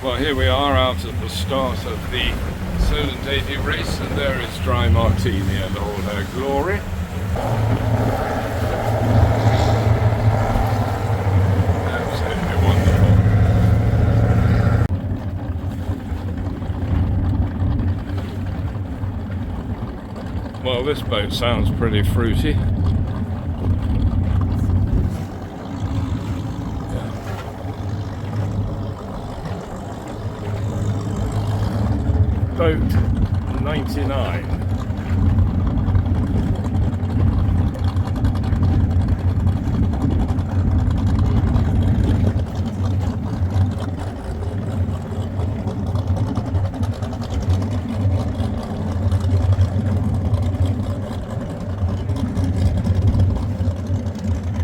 Well, here we are out at the start of the Solent80 race, and there is Dry Martini in all her glory. Absolutely wonderful. Well, this boat sounds pretty fruity. Boat 99.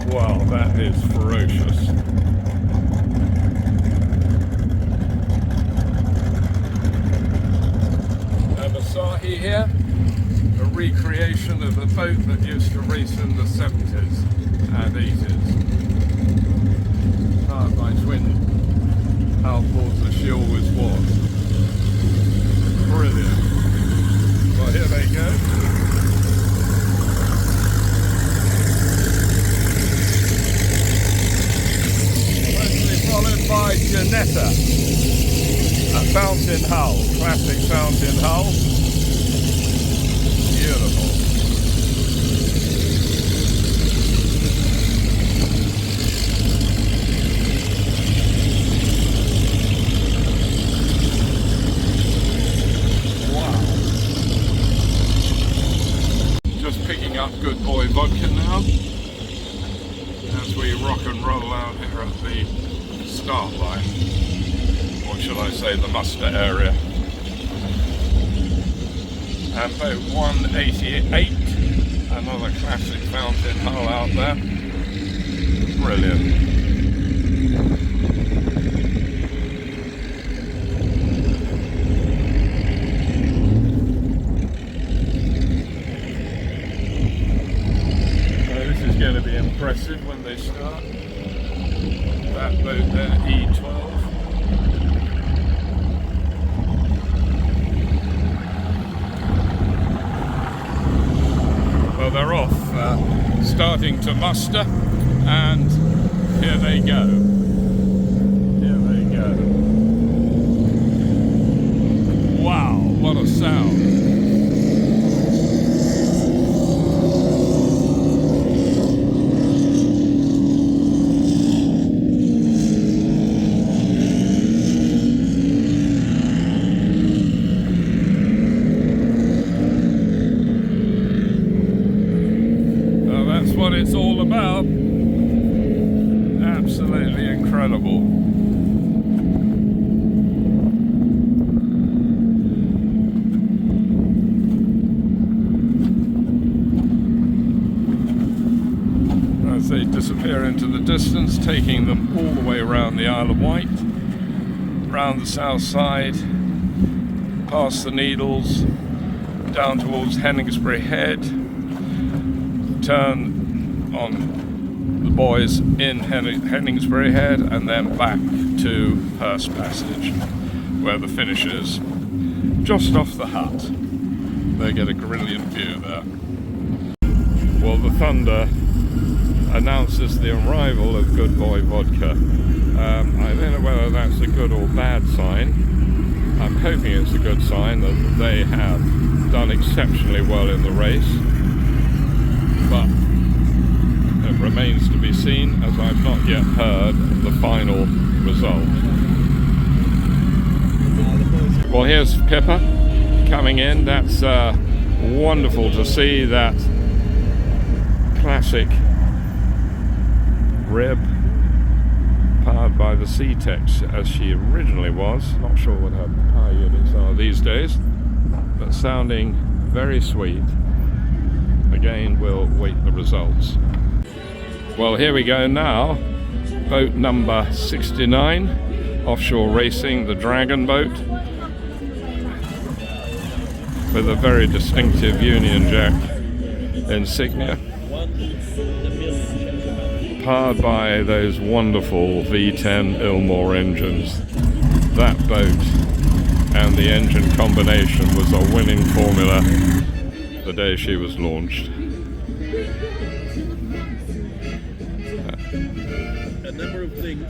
Wow, that is ferocious. Here, a recreation of a boat that used to race in the 70s and 80s. Powered by twin outboards as she always was. Brilliant. Well, here they go. Closely followed by Janetta. A fountain hull, classic fountain hull. Beautiful. Wow. Just picking up Good Boy vodka now as we rock and roll out here at the start line. Or should I say the muster area. And boat 188, another classic fountain hull out there. Brilliant. So this is going to be impressive when they start. That boat there, E12. Well, they're off, starting to muster, and here they go. Here they go. Wow, what a sound. What it's all about. Absolutely incredible. As they disappear into the distance, taking them all the way around the Isle of Wight, round the south side, past the Needles, down towards Henningsbury Head, turn on the buoys in Henningsbury Head, and then back to Hurst Passage, where the finish is. Just off the hut. They get a brilliant view there. Well, the thunder announces the arrival of Good Boy vodka. I don't know whether that's a good or bad sign. I'm hoping it's a good sign that they have done exceptionally well in the race. But it remains to be seen, as I've not yet heard the final result. Well, here's Pippa coming in. That's wonderful to see that classic rib powered by the C-Tex as she originally was. Not sure what her power units are these days, but sounding very sweet. Again, we'll wait the results. Well, here we go now. Boat number 69, offshore racing, the Dragon boat, with a very distinctive Union Jack insignia, powered by those wonderful V10 Ilmore engines. that boat and the engine combination was a winning formula the day she was launched. A number of things.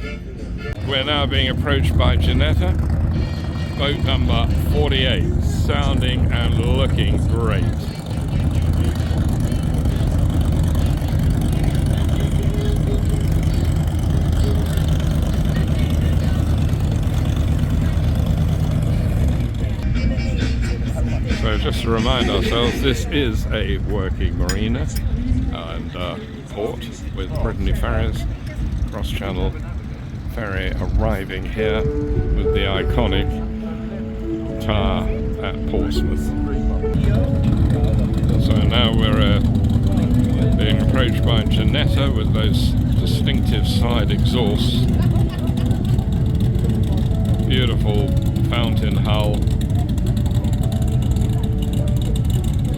We're now being approached by Janetta, boat number 48, sounding and looking great. So just to remind ourselves, this is a working marina and port with Brittany Ferries, cross-channel ferry arriving here with the iconic tower at Portsmouth. So now we're being approached by Janetta with those distinctive side exhausts. Beautiful fountain hull.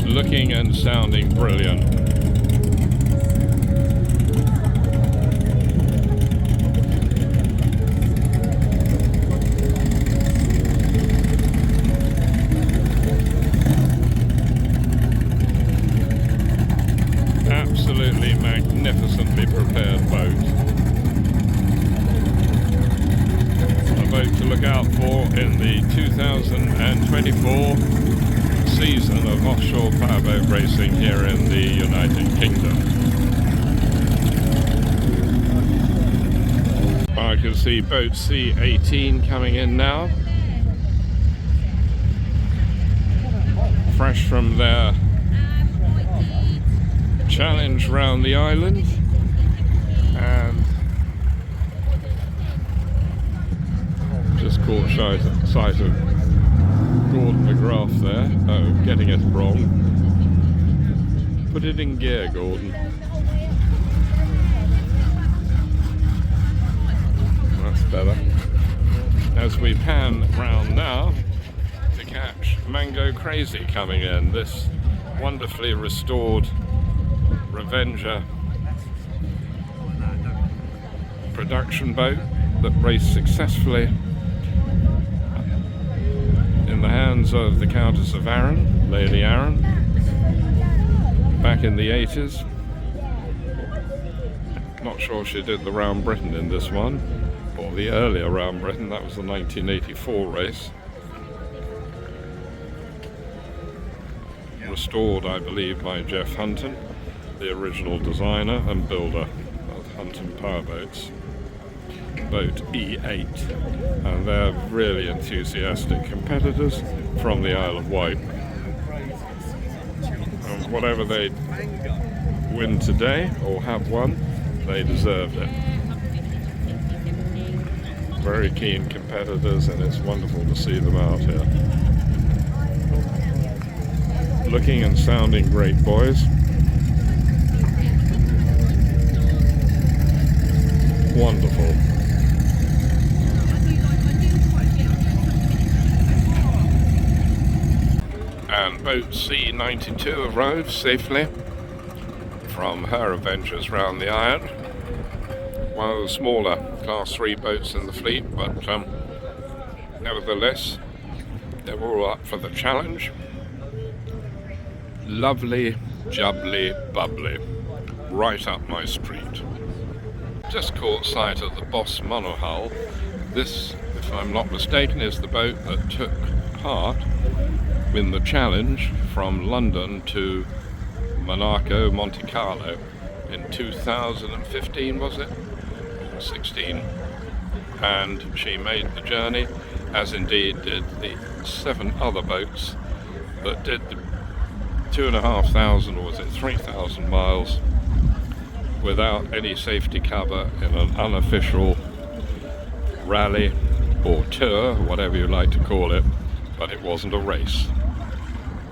Looking and sounding brilliant. Absolutely magnificently prepared boat. A boat to look out for in the 2024 season of offshore powerboat racing here in the United Kingdom. I can see boat C18 coming in now, fresh from their challenge round the island, and just caught sight of Gordon McGrath there. Oh, getting it wrong. Put it in gear, Gordon. That's better. As we pan round now to catch Mango Crazy coming in, this wonderfully restored Revenger production boat that raced successfully in the hands of the Countess of Arran, Lady Arran, back in the 80s. Not sure she did the Round Britain in this one, or the earlier Round Britain. That was the 1984 race. Restored, I believe, by Jeff Hunton, the original designer and builder of Hunton powerboats. Boat E8, and they're really enthusiastic competitors from the Isle of Wight. And whatever they win today, or have won, they deserved it. Very keen competitors, and it's wonderful to see them out here. Looking and sounding great, boys. Wonderful. And boat C92 arrived safely from her adventures round the Iron. One of the smaller Class 3 boats in the fleet, but nevertheless, they were all up for the challenge. Lovely, jubbly, bubbly, right up my street. Just caught sight of the Boss monohull. This, if I'm not mistaken, is the boat that took part in the challenge from London to Monaco, Monte Carlo in 2015, was it? 16. And she made the journey, as indeed did the 7 other boats that did the 2,500, or was it 3,000 miles without any safety cover in an unofficial rally or tour, whatever you like to call it, but it wasn't a race.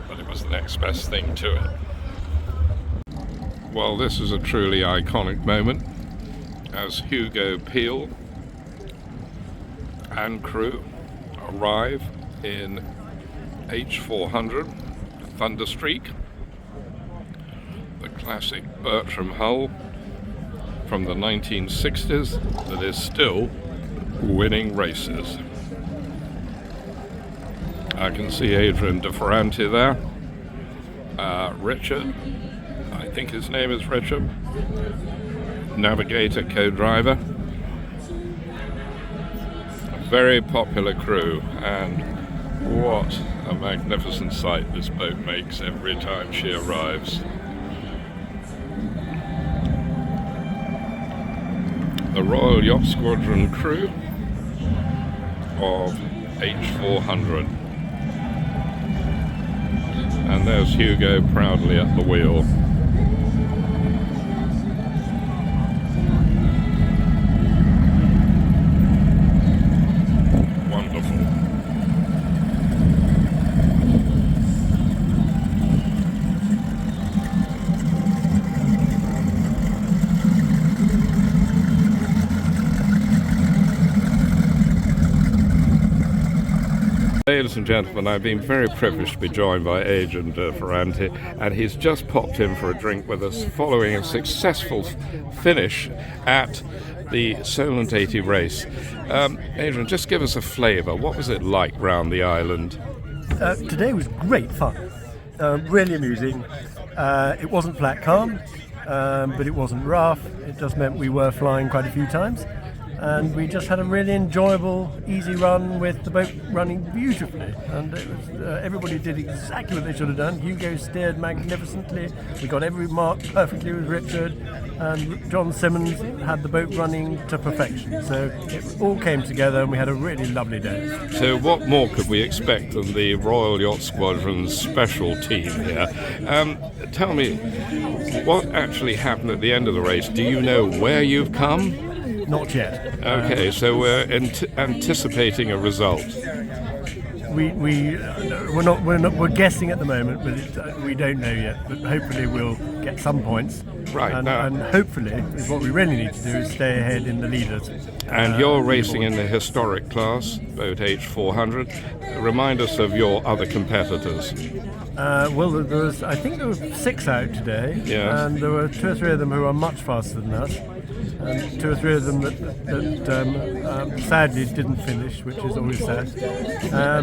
But it was the next best thing to it. Well, this is a truly iconic moment as Hugo Peel and crew arrive in H400 Thunderstreak, the classic Bertram hull from the 1960s that is still winning races. I can see Adrian De Ferranti there. Richard, I think his name is Richard, navigator, co-driver. A very popular crew, and what a magnificent sight this boat makes every time she arrives. The Royal Yacht Squadron crew of H400. And there's Hugo proudly at the wheel. Wonderful. Ladies and gentlemen, I've been very privileged to be joined by Adrian De Ferranti, and he's just popped in for a drink with us following a successful finish at the Solent80 race. Adrian, just give us a flavour. What was it like round the island? Today was great fun, really amusing. It wasn't flat calm, but it wasn't rough. It just meant we were flying quite a few times. And we just had a really enjoyable, easy run with the boat running beautifully. And it was, everybody did exactly what they should have done. Hugo steered magnificently. We got every mark perfectly with Richard. And John Simmons had the boat running to perfection. So it all came together and we had a really lovely day. So what more could we expect than the Royal Yacht Squadron's special team here? Tell me, what actually happened at the end of the race? Do you know where you've come? Not yet. Okay, so we're anticipating a result. We're guessing at the moment, but we don't know yet. But hopefully we'll get some points. Right. And hopefully, is what we really need to do is stay ahead in the leaders. And you're racing in the historic class, boat H400. Remind us of your other competitors. Well, I think there were 6 out today, and there were 2 or 3 of them who are much faster than us. And 2 or 3 of them that sadly didn't finish, which is always sad.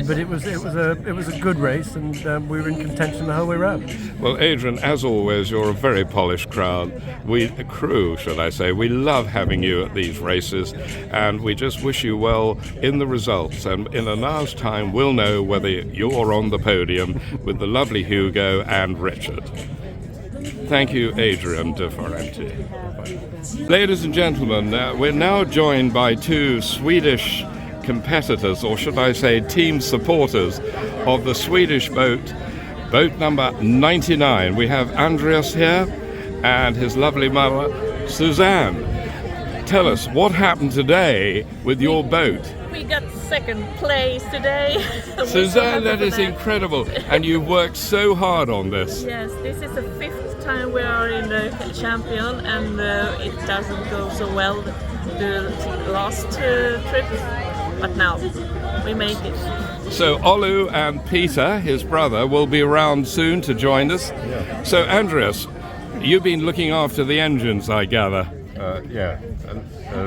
But it was a good race, and we were in contention the whole way round. Well, Adrian, as always, you're a very polished crew, should I say. We love having you at these races, and we just wish you well in the results. And in an hour's time, we'll know whether you're on the podium with the lovely Hugo and Richard. Thank you, Adrian De Ferranti. Ladies and gentlemen, we're now joined by 2 Swedish competitors, or should I say team supporters, of the Swedish boat number 99. We have Andreas here and his lovely mother, Suzanne. Tell us, what happened today with your boat? We got 2nd place today. Suzanne, that is incredible. And you've worked so hard on this. Yes, this is the 5th time we are in the champion, and it doesn't go so well the last trip, but now we make it. So Olu and Peter, his brother, will be around soon to join us. Yeah. So Andreas, you've been looking after the engines, I gather.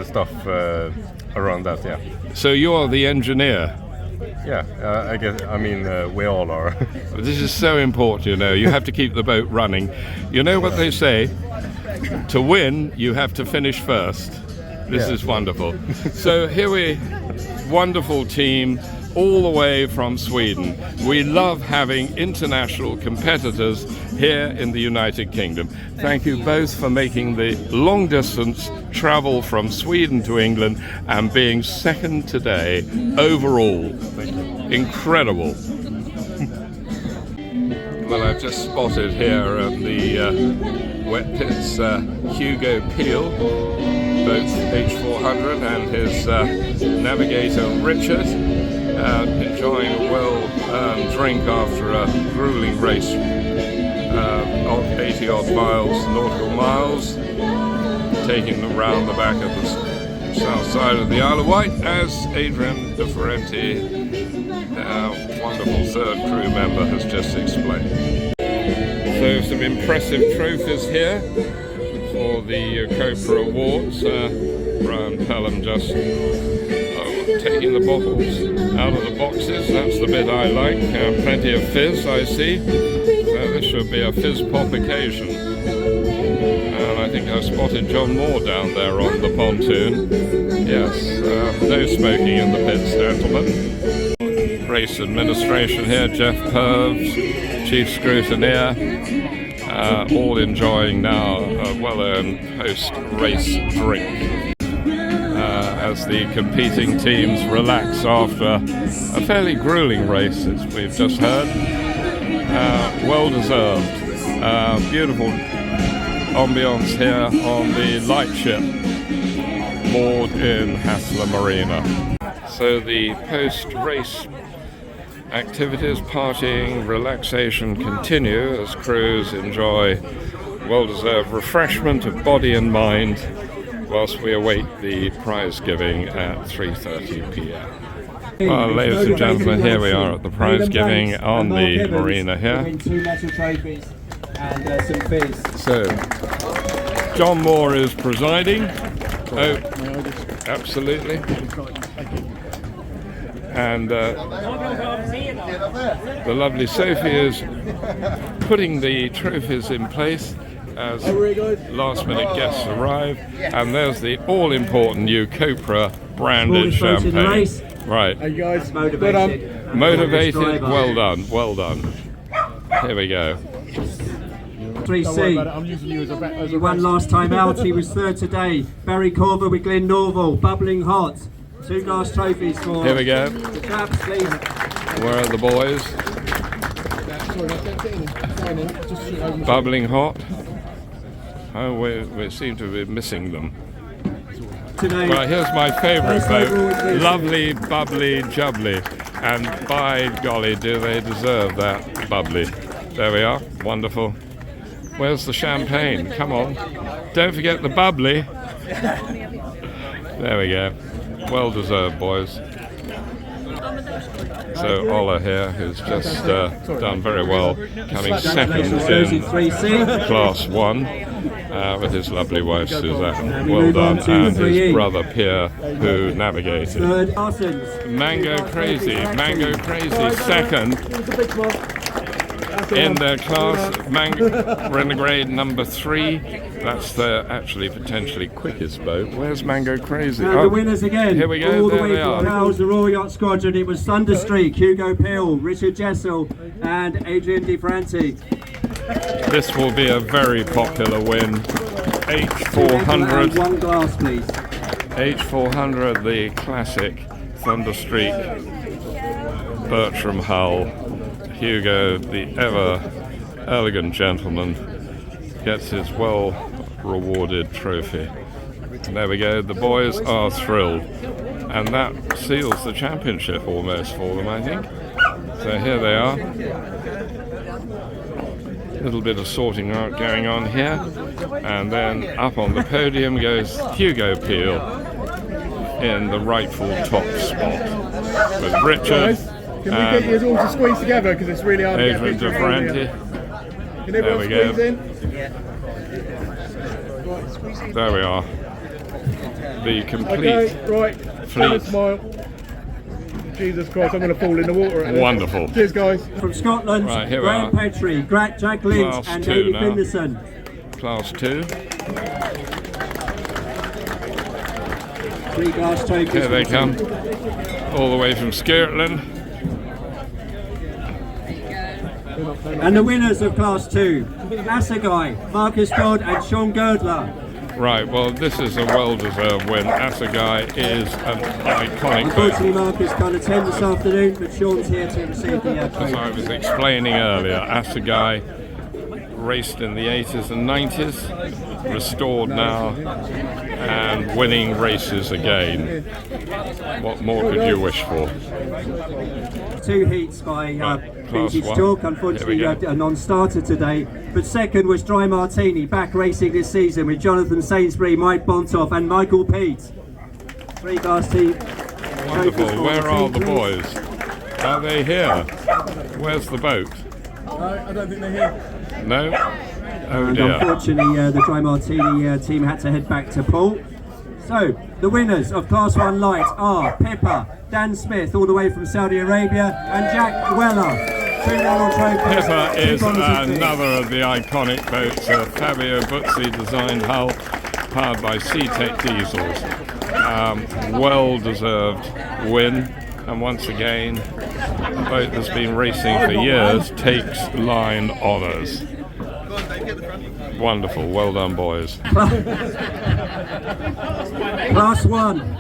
Stuff around that, yeah. So you're the engineer. Yeah, I guess, we all are. This is so important, you know. You have to keep the boat running. You know what they say? To win, you have to finish first. This is wonderful. So here wonderful team, all the way from Sweden. We love having international competitors here in the United Kingdom. Thank you both for making the long distance travel from Sweden to England and being 2nd today overall. Incredible. Well, I've just spotted here at the wet pits Hugo Peel, boat H400, and his navigator Richard, enjoying a well-earned drink after a grueling race of 80 odd nautical miles, taking them round the back of the south side of the Isle of Wight, as Adrian De Ferranti, our wonderful 3rd crew member, has just explained. So some impressive trophies here for the UKOPRA Awards. Brian Pelham just taking the bottles out of the boxes. That's the bit I like. Plenty of fizz, I see. So this should be a fizz pop occasion. And I think I spotted John Moore down there on the pontoon. Yes, no smoking in the pits, gentlemen. Race administration here, Jeff Purves, Chief Scrutineer, all enjoying now a well-earned post-race drink as the competing teams relax after a fairly grueling race, as we've just heard. Well deserved. Beautiful ambience here on the lightship moored in Hassler Marina. So the post-race activities, partying, relaxation continue as crews enjoy well-deserved refreshment of body and mind whilst we await the prize giving at 3:30 p.m. Well, ladies and gentlemen, here we are at the prize giving on the marina here. So, John Moore is presiding. Oh, absolutely. And the lovely Sophie is putting the trophies in place as last-minute guests arrive. And there's the all-important UKOPRA branded champagne. Right. Are you guys motivated? Motivated. Well done. Well done. Here we go. 3C. He won last time out. He was third today. Barry Corver with Glenn Norval. Bubbling hot. 2 glass trophies for. Here we go. The chaps, please. Where are the boys? Bubbling hot. Oh, we seem to be missing them. Today. Right, here's my favourite boat. Lovely, bubbly, jubbly. And by golly, do they deserve that bubbly. There we are. Wonderful. Where's the champagne? Come on. Don't forget the bubbly. There we go. Well deserved, boys. So Ola here, who's just done very well, coming second in Class 1 with his lovely wife Suzanne. Well done. And his brother Pierre, who navigated. Mango Crazy second in their class. Renegade number 3. That's the actually potentially quickest boat. Where's Mango Crazy? And the winners again. Here we go. All the there way they from are. Powell's, the Royal Yacht Squadron. It was Thunderstreak, Hugo Peel, Richard Jessel, and Adrian DiFranti. This will be a very popular win. H400. 1 glass, please. H400, the classic Thunderstreak. Bertram Hull. Hugo, the ever elegant gentleman, gets his well-rewarded trophy. There we go. The boys are thrilled. And that seals the championship almost for them, I think. So here they are. A little bit of sorting out going on here. And then up on the podium goes Hugo Peel in the rightful top spot with Richard. Can we get you all to squeeze together because it's really hard to get Adrian pictures DiFranti. Can everyone squeeze in? There we are. The complete Okay, right. fleet. Smile. Jesus Christ, I'm going to fall in the water. At this. Wonderful. Cheers, guys. From Scotland, Right, here we Graham are. Petrie, Jack Lynch, Class and 2 David now. Finderson. Class 2. 3 glass trophies. Here they come. All the way from Scotland. And the winners of Class 2, Assegai, Marcus Dodd and Sean Girdler. Right, well, this is a well-deserved win. Assegai is an iconic boat. Unfortunately, Marcus can't attend this afternoon, but Sean's here to receive the As I trophy. was explaining earlier, Assegai raced in the 80s and 90s, restored now, and winning races again. What more could you wish for? 2 heats by Class Vintage 1. Talk. Here Unfortunately, we go. a non-starter today. But second was Dry Martini, back racing this season with Jonathan Sainsbury, Mike Bontoff and Michael Peet. 3 glass team. Wonderful. Where are the boys? Are they here? Where's the boat? I don't think they're here. No? Oh And dear. unfortunately, the Dry Martini team had to head back to Poole. So, the winners of Class 1 Light are Pepper, Dan Smith, all the way from Saudi Arabia, and Jack Weller. 2 medal trophies. Pippa is two bronzes each. another of the iconic boats, a Fabio Buzzi designed hull, powered by Sea-Tech diesels. Well-deserved win, and once again, a boat that's been racing for years takes line honours. Wonderful, well done, boys. Class 1.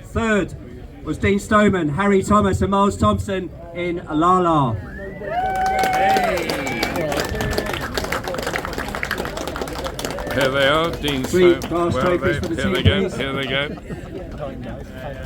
Third was Dean Stoneman, Harry Thomas and Miles Thompson in Lala. Here they are, Dean Three Stoneman. class trophies for the Here they go, teams. here they go.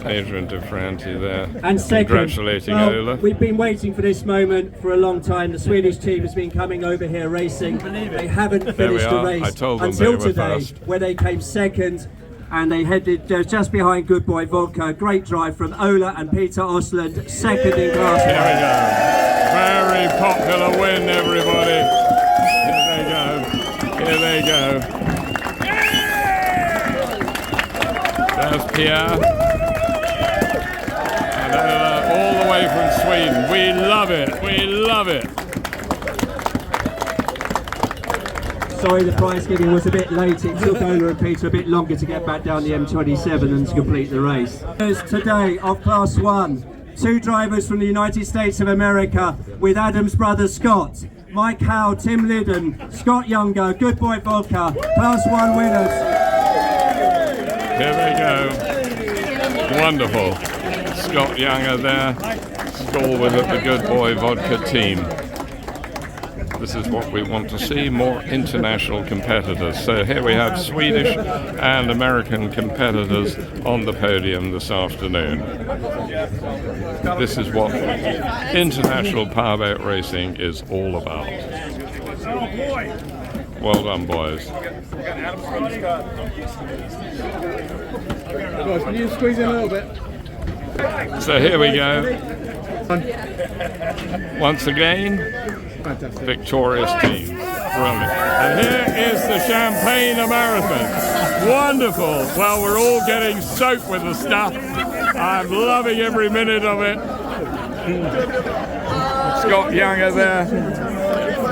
Adrian DeFranti there, And second, congratulating well, Ola. we've been waiting for this moment for a long time. The Swedish team has been coming over here racing. They haven't finished the are. race I told them until they were today, fast. where they came second. And they headed just behind Good Boy Vodka. Great drive from Ola and Peter Osland, second in class. Here we go. Very popular win, everybody. Here they go. There's Pierre. And Ola, all the way from Sweden. We love it. We love it. Sorry, the prize giving was a bit late. It took Ola and Peter a bit longer to get back down the M27 and to complete the race. Today of Class 1, 2 drivers from the United States of America with Adam's brother Scott, Mike Howe, Tim Liddon, Scott Younger, Good Boy Vodka, Class 1 winners. Here we go. Wonderful. Scott Younger there, stalwart of the Good Boy Vodka team. This is what we want to see, more international competitors. So here we have Swedish and American competitors on the podium this afternoon. This is what international powerboat racing is all about. Well done, boys. Guys, can you squeeze in a little bit? So here we go. Once again, Fantastic. victorious team. Brilliant. And here is the Champagne Marathon. Wonderful. Well, we're all getting soaked with the stuff. I'm loving every minute of it. Scott Younger there.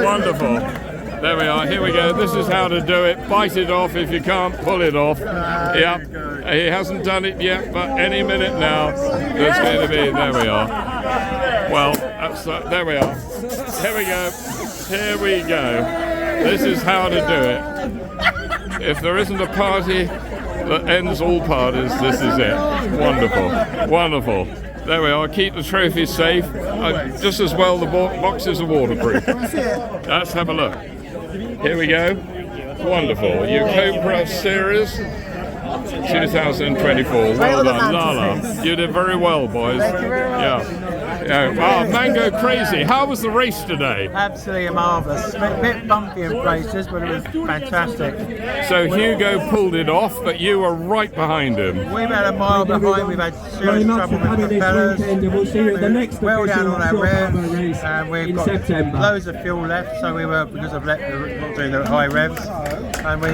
Wonderful. There we are. Here we go. This is how to do it. Bite it off if you can't pull it off. Yep. He hasn't done it yet, but any minute now, there's going to be. There we are. Well, there we are. Here we go. Here we go. This is how to do it. If there isn't a party that ends all parties, this is it. Wonderful. Wonderful. There we are. Keep the trophies safe. Just as well the boxes are waterproof. Let's have a look. Here we go. Wonderful. UKOPRA Series 2024. Well done, Lala. You did very well, boys. Yeah. Mango Crazy. How was the race today? Absolutely marvellous. A bit bumpy in places, but it was fantastic. So Hugo pulled it off, but you were right behind him. We've had a mile behind. We've had serious trouble with propellers. We'll see you at the next Well down on our revs, and we've in got September. loads of fuel left. So we were, because of not doing the high revs, and we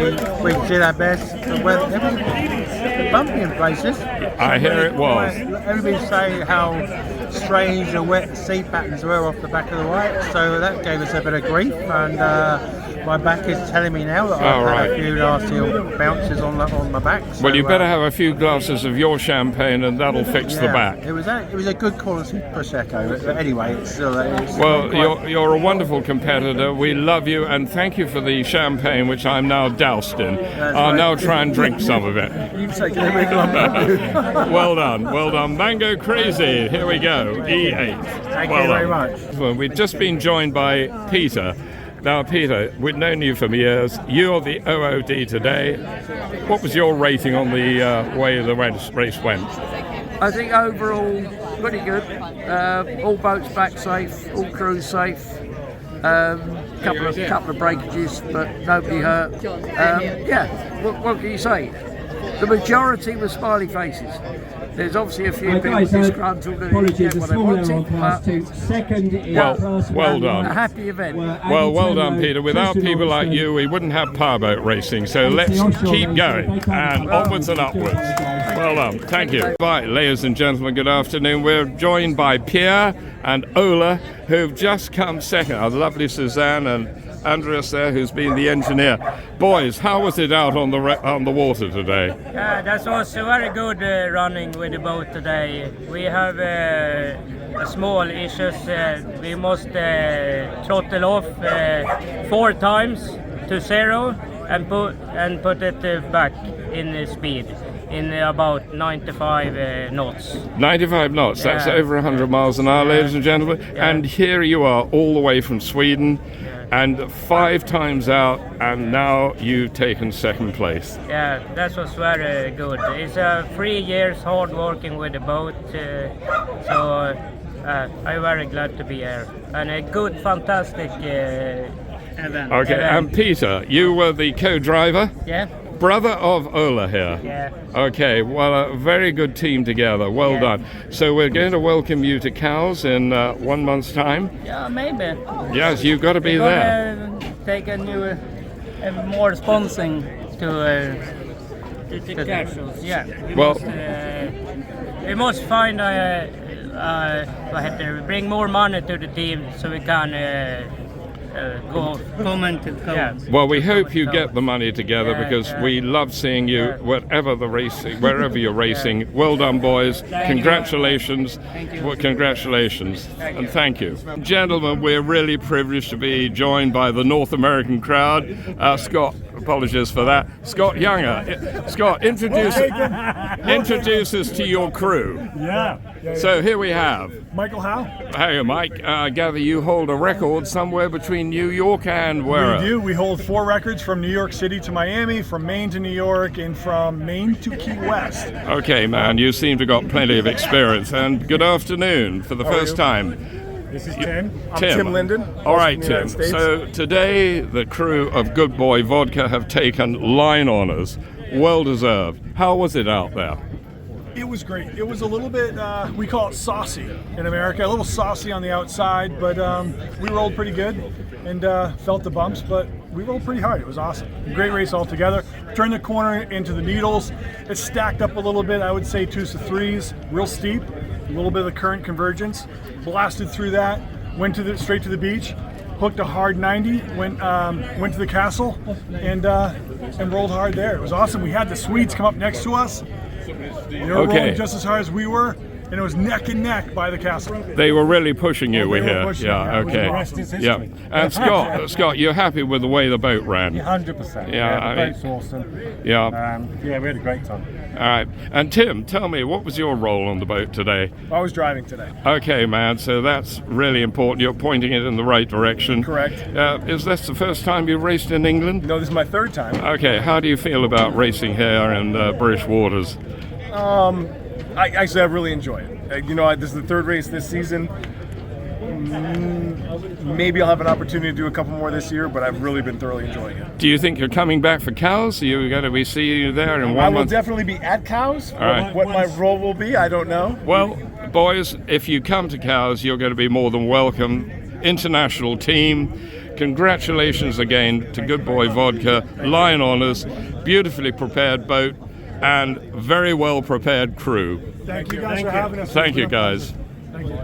did our best. But it was bumpy in places. I hear it was. Everybody say how strange the wet sea patterns were off the back of the white, so that gave us a bit of grief, and my back is telling me now that I've had a few nasty bounces on my back. So, Well, you better have a few glasses of your champagne and that'll fix the back. It was a good quality Prosecco, but anyway, it's still... Well, you're a wonderful competitor. We love you, and thank you for the champagne, which I'm now doused in. I'll now try and drink some of it. You've taken every glove. Well done, well done. Mango Crazy, here we go, E8. Thank you very much. Well, we've just been joined by Peter. Now, Peter, we've known you for years. You're the OOD today. What was your rating on the way the race went? I think overall pretty good. All boats back safe, all crews safe. Couple of breakages, but nobody hurt. What can you say? The majority were smiley faces. There's obviously a few people disgruntled and didn't get what they wanted, but well done. A happy event. Well done, Peter. Without people like you, we wouldn't have powerboat racing. So let's keep going and onwards and upwards. Well done. Thank you. Right, ladies and gentlemen, good afternoon. We're joined by Pierre and Ola, who've just come second. Our lovely Suzanne and Andreas there, who's been the engineer. Boys, how was it out on the water today? Yeah, that was very good running with the boat today. We have small issues. We must throttle off 4 times to 0 and put it back in speed in about 95 knots. 95 knots, that's over 100 miles an hour, ladies and gentlemen. And here you are, all the way from Sweden, and 5 times out, and now you've taken second place. Yeah, that was very good. It's 3 years hard working with the boat, so I'm very glad to be here. And a good, fantastic event. Okay, and Peter, you were the co-driver? Yeah. Brother of Ola here. Yeah. Okay, well, a very good team together. Well done. So we're going to welcome you to Cowes in 1 month's time. Yeah, maybe. Yes, you've got to be there. Take a new, more sponsoring to the casuals. Yeah. We must find bring more money to the team so we can. Well, we hope you get the money together because we love seeing you wherever you're racing. Well done, boys. Congratulations. Well, congratulations. And thank you. Gentlemen, we're really privileged to be joined by the North American crowd. Scott, apologies for that. Scott Younger. Scott, introduce us to your crew. Yeah. So here we have Michael Howe. Hey, Mike, I gather you hold a record somewhere between New York and where? We do. We hold 4 records from New York City to Miami, from Maine to New York, and from Maine to Key West. Okay, man, you seem to got plenty of experience. And good afternoon for the first time. This is Tim. I'm Tim Linden. All right, Tim. So today the crew of Good Boy Vodka have taken line honors. Well deserved. How was it out there? It was great. It was a little bit, we call it saucy in America, a little saucy on the outside, but we rolled pretty good and felt the bumps, but we rolled pretty hard. It was awesome. Great race altogether. Turned the corner into the Needles. It stacked up a little bit, I would say 2s to 3s, real steep, a little bit of the current convergence. Blasted through that, went straight to the beach, hooked a hard 90, went to the castle, and rolled hard there. It was awesome. We had the Swedes come up next to us. They were rolling just as hard as we were, and it was neck and neck by the castle. They were really pushing you, we hear. Okay. Yeah. And Scott, you're happy with the way the boat ran? 100%. Yeah, the boat's awesome. Yeah. We had a great time. All right. And Tim, tell me, what was your role on the boat today? I was driving today. Okay, man. So that's really important. You're pointing it in the right direction. Correct. Is this the first time you've raced in England? No, this is my 3rd time. Okay. How do you feel about racing here in British waters? I really enjoy it. This is the 3rd race this season. Maybe I'll have an opportunity to do a couple more this year, but I've really been thoroughly enjoying it. Do you think you're coming back for Cowes? Are you going to be seeing you there in 1 month? I will definitely be at Cowes. Right. What my role will be, I don't know. Well, boys, if you come to Cowes, you're going to be more than welcome. International team. Congratulations again to Good Boy Vodka, line honors, beautifully prepared boat, and very well prepared crew. Thank you guys for having us. Thank you guys. Thank you.